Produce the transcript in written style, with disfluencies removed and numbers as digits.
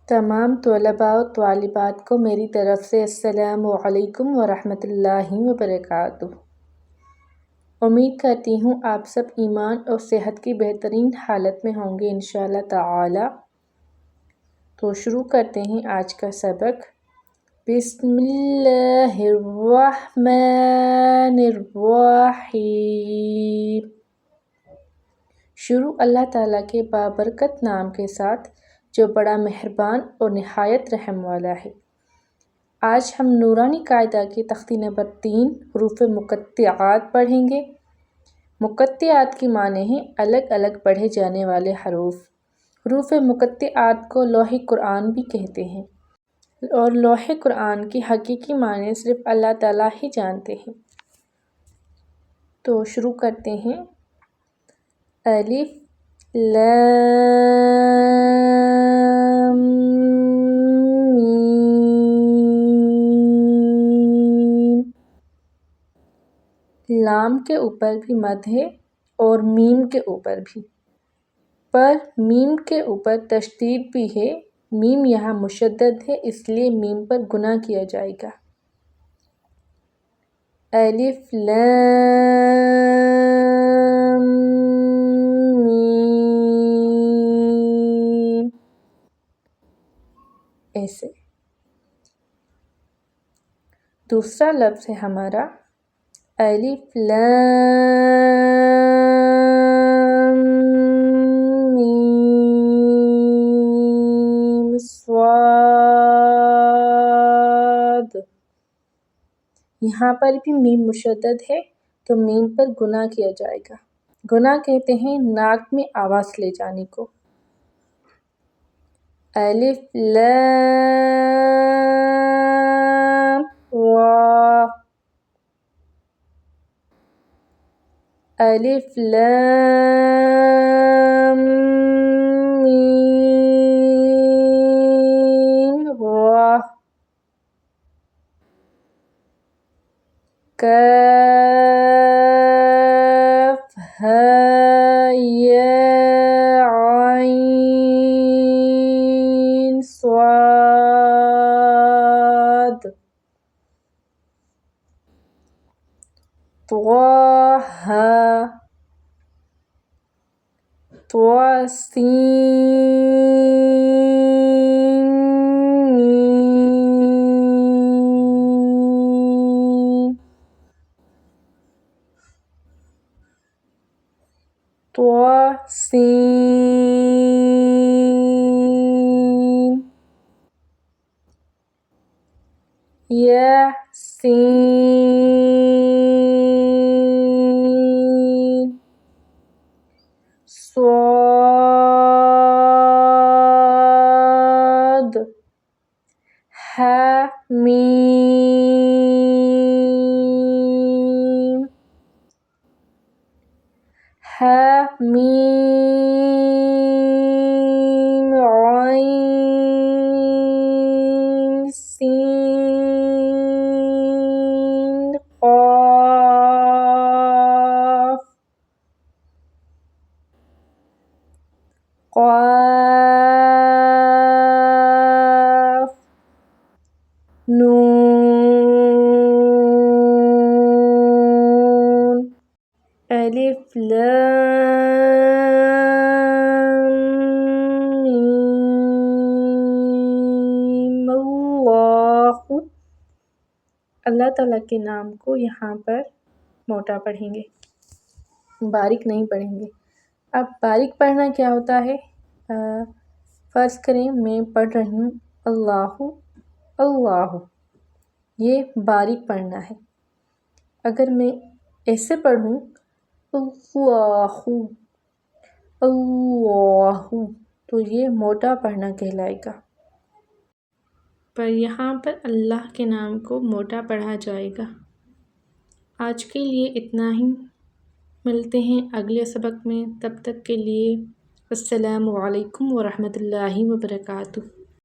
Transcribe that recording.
तमाम तलबा व तालिबात को मेरी तरफ़ से अस्सलामु अलैकुम व रहमतुल्लाहि व बरकातुहू। उम्मीद करती हूँ आप सब ईमान और सेहत की बेहतरीन हालत में होंगे इंशाअल्लाह ताला। तो शुरू करते हैं आज का सबक। बिस्मिल्लाहिर्रहमानिर्रहीम। शुरू अल्लाह ताला के बाबरकत नाम के साथ जो बड़ा मेहरबान और निहायत रहम वाला है। आज हम नूरानी कायदा की तख्ती नंबर 3 हरूफ मुक़त्तिआत पढ़ेंगे। मुक़त्तिआत की माने हैं अलग अलग पढ़े जाने वाले हरूफ। हरूफ मुक़त्तिआत को लौह कुरान भी कहते हैं और लौह कुरान की हकीकी माने सिर्फ अल्लाह ताला ही जानते हैं। तो शुरू करते हैं। अलिफ लाम मीम। लाम के ऊपर भी मद है और मीम के ऊपर भी, पर मीम के ऊपर तशदीद भी है। मीम यहाँ मुशद्दद है इसलिए मीम पर गुना किया जाएगा। अलिफ लाम मीम, ऐसे। दूसरा लफ्ज़ है हमारा अलिफ लाम मीम स्वाद। यहाँ पर भी मीम मुशद्दद है तो मीम पर गुना किया जाएगा। गुना कहते हैं नाक में आवाज़ ले जाने को। अलिफ लाम रा। अलिफ लाम मीम रा। काफ हा या आइन स्वाद। त्वाहा त्वासीन मीम। त्वासीन यासीन स्वाद। हामीम हामीम आइन सीन क़ाफ क़ाफ नून। अलिफ लाम मीम अल्लाहु। अल्लाह ताला के नाम को यहाँ पर मोटा पढ़ेंगे, बारीक नहीं पढ़ेंगे। अब बारीक पढ़ना क्या होता है? फ़र्ज़ करें मैं पढ़ रही हूँ अल्लाहु अल्लाहु, ये बारीक पढ़ना है। अगर मैं ऐसे पढ़ूँ अल्लाहु अल्लाहु तो ये मोटा पढ़ना कहलाएगा, पर यहाँ पर अल्लाह के नाम को मोटा पढ़ा जाएगा। आज के लिए इतना ही। मिलते हैं अगले सबक में, तब तक के लिए अस्सलामु अलैकुम व रहमतुल्लाहि व बरकातुहू।